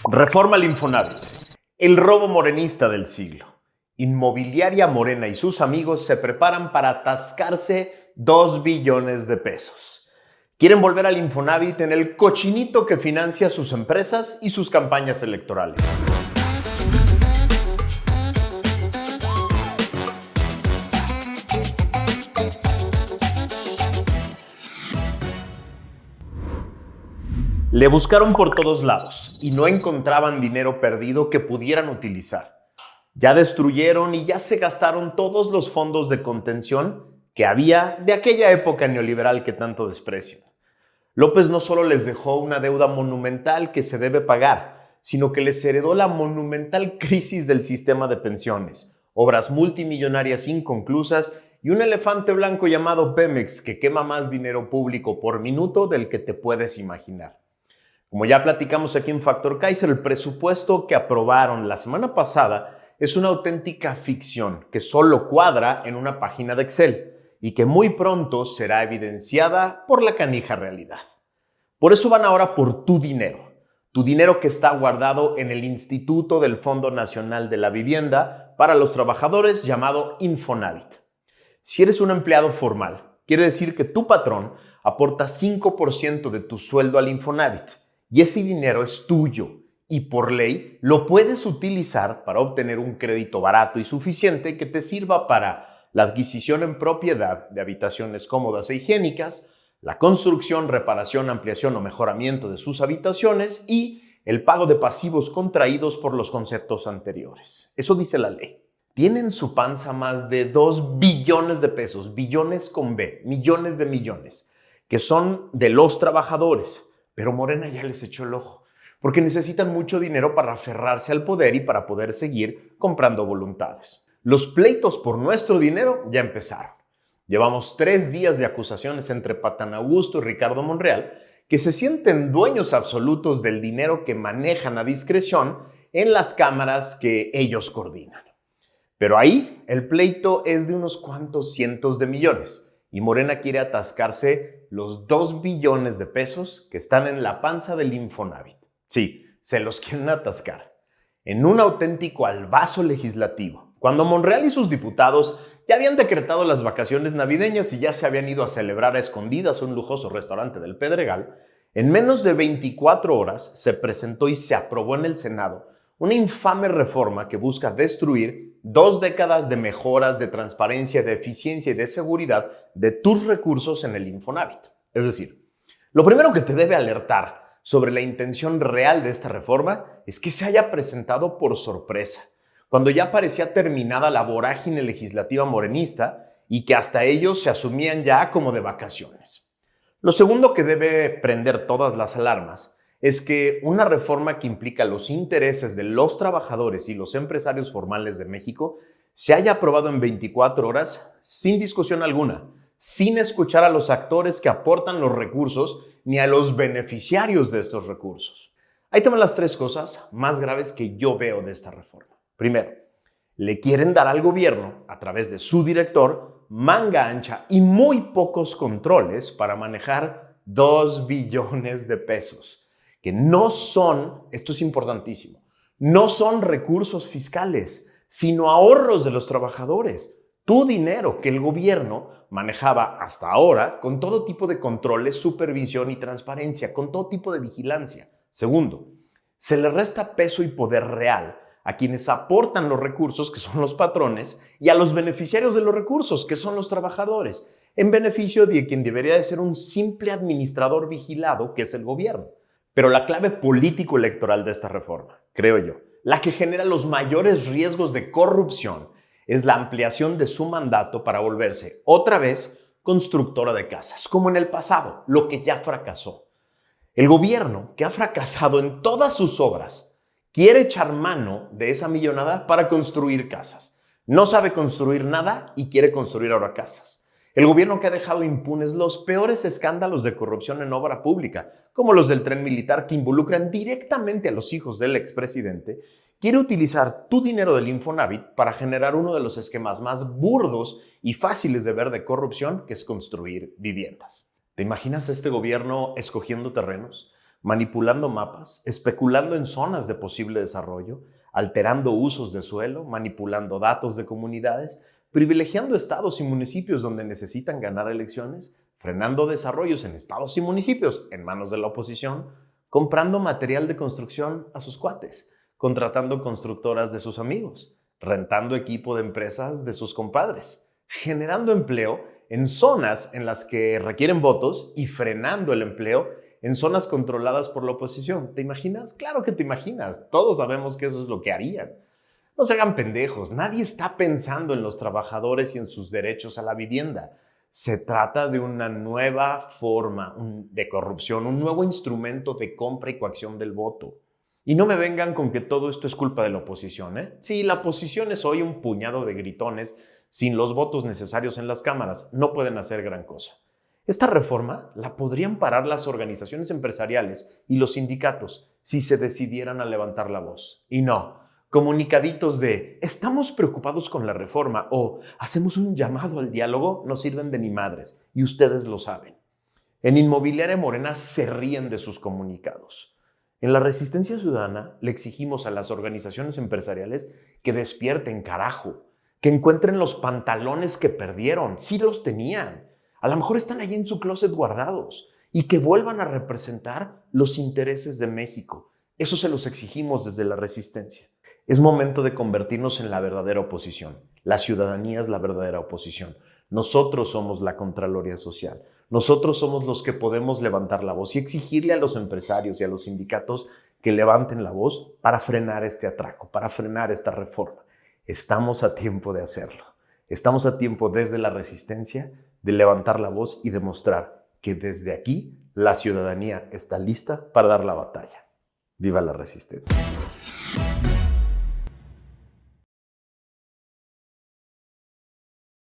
Reforma al Infonavit. El robo morenista del siglo. Inmobiliaria Morena y sus amigos se preparan para atascarse 2 billones de pesos. Quieren volver al Infonavit en el cochinito que financia sus empresas y sus campañas electorales. Le buscaron por todos lados y no encontraban dinero perdido que pudieran utilizar. Ya destruyeron y ya se gastaron todos los fondos de contención que había de aquella época neoliberal que tanto desprecian. López no solo les dejó una deuda monumental que se debe pagar, sino que les heredó la monumental crisis del sistema de pensiones, obras multimillonarias inconclusas y un elefante blanco llamado Pemex que quema más dinero público por minuto del que te puedes imaginar. Como ya platicamos aquí en Factor Kaiser, el presupuesto que aprobaron la semana pasada es una auténtica ficción que solo cuadra en una página de Excel y que muy pronto será evidenciada por la canija realidad. Por eso van ahora por tu dinero que está guardado en el Instituto del Fondo Nacional de la Vivienda para los Trabajadores llamado Infonavit. Si eres un empleado formal, quiere decir que tu patrón aporta 5% de tu sueldo al Infonavit. Y ese dinero es tuyo y por ley lo puedes utilizar para obtener un crédito barato y suficiente que te sirva para la adquisición en propiedad de habitaciones cómodas e higiénicas, la construcción, reparación, ampliación o mejoramiento de sus habitaciones y el pago de pasivos contraídos por los conceptos anteriores. Eso dice la ley. Tienen en su panza más de 2 billones de pesos, billones con B, millones de millones, que son de los trabajadores. Pero Morena ya les echó el ojo, porque necesitan mucho dinero para aferrarse al poder y para poder seguir comprando voluntades. Los pleitos por nuestro dinero ya empezaron. Llevamos 3 días de acusaciones entre Patán Augusto y Ricardo Monreal, que se sienten dueños absolutos del dinero que manejan a discreción en las cámaras que ellos coordinan. Pero ahí el pleito es de unos cuantos cientos de millones. Y Morena quiere atascarse los 2 billones de pesos que están en la panza del Infonavit. Sí, se los quieren atascar. En un auténtico albazo legislativo. Cuando Monreal y sus diputados ya habían decretado las vacaciones navideñas y ya se habían ido a celebrar a escondidas a un lujoso restaurante del Pedregal, en menos de 24 horas se presentó y se aprobó en el Senado una infame reforma que busca destruir 2 décadas de mejoras de transparencia, de eficiencia y de seguridad de tus recursos en el Infonavit. Es decir, lo primero que te debe alertar sobre la intención real de esta reforma es que se haya presentado por sorpresa, cuando ya parecía terminada la vorágine legislativa morenista y que hasta ellos se asumían ya como de vacaciones. Lo segundo que debe prender todas las alarmas es que una reforma que implica los intereses de los trabajadores y los empresarios formales de México se haya aprobado en 24 horas sin discusión alguna, sin escuchar a los actores que aportan los recursos ni a los beneficiarios de estos recursos. Ahí te van las 3 cosas más graves que yo veo de esta reforma. Primero, le quieren dar al gobierno, a través de su director, manga ancha y muy pocos controles para manejar 2 billones de pesos. Que no son, esto es importantísimo, no son recursos fiscales, sino ahorros de los trabajadores. Tu dinero que el gobierno manejaba hasta ahora con todo tipo de controles, supervisión y transparencia, con todo tipo de vigilancia. Segundo, se le resta peso y poder real a quienes aportan los recursos, que son los patrones, y a los beneficiarios de los recursos, que son los trabajadores, en beneficio de quien debería de ser un simple administrador vigilado, que es el gobierno. Pero la clave político-electoral de esta reforma, creo yo, la que genera los mayores riesgos de corrupción, es la ampliación de su mandato para volverse otra vez constructora de casas, como en el pasado, lo que ya fracasó. El gobierno, que ha fracasado en todas sus obras, quiere echar mano de esa millonada para construir casas. No sabe construir nada y quiere construir ahora casas. El gobierno que ha dejado impunes los peores escándalos de corrupción en obra pública, como los del tren militar que involucran directamente a los hijos del expresidente, quiere utilizar tu dinero del Infonavit para generar uno de los esquemas más burdos y fáciles de ver de corrupción, que es construir viviendas. ¿Te imaginas a este gobierno escogiendo terrenos? manipulando mapas, especulando en zonas de posible desarrollo, alterando usos de suelo, manipulando datos de comunidades, privilegiando estados y municipios donde necesitan ganar elecciones, frenando desarrollos en estados y municipios en manos de la oposición, comprando material de construcción a sus cuates, contratando constructoras de sus amigos, rentando equipo de empresas de sus compadres, generando empleo en zonas en las que requieren votos y frenando el empleo en zonas controladas por la oposición. ¿Te imaginas? Claro que te imaginas. Todos sabemos que eso es lo que harían. No se hagan pendejos. Nadie está pensando en los trabajadores y en sus derechos a la vivienda. Se trata de una nueva forma de corrupción, un nuevo instrumento de compra y coacción del voto. Y no me vengan con que todo esto es culpa de la oposición, ¿eh? Sí, la oposición es hoy un puñado de gritones sin los votos necesarios en las cámaras. No pueden hacer gran cosa. Esta reforma la podrían parar las organizaciones empresariales y los sindicatos si se decidieran a levantar la voz. Y no, comunicaditos de "estamos preocupados con la reforma" o "hacemos un llamado al diálogo" no sirven de ni madres, y ustedes lo saben. En Inmobiliaria Morena se ríen de sus comunicados. En la Resistencia Ciudadana le exigimos a las organizaciones empresariales que despierten, carajo, que encuentren los pantalones que perdieron. Sí los tenían. A lo mejor están allí en su closet guardados, y que vuelvan a representar los intereses de México. Eso se los exigimos desde la Resistencia. Es momento de convertirnos en la verdadera oposición. La ciudadanía es la verdadera oposición. Nosotros somos la Contraloría Social. Nosotros somos los que podemos levantar la voz y exigirle a los empresarios y a los sindicatos que levanten la voz para frenar este atraco, para frenar esta reforma. Estamos a tiempo de hacerlo. Estamos a tiempo desde la Resistencia de levantar la voz y demostrar que desde aquí la ciudadanía está lista para dar la batalla. ¡Viva la Resistencia!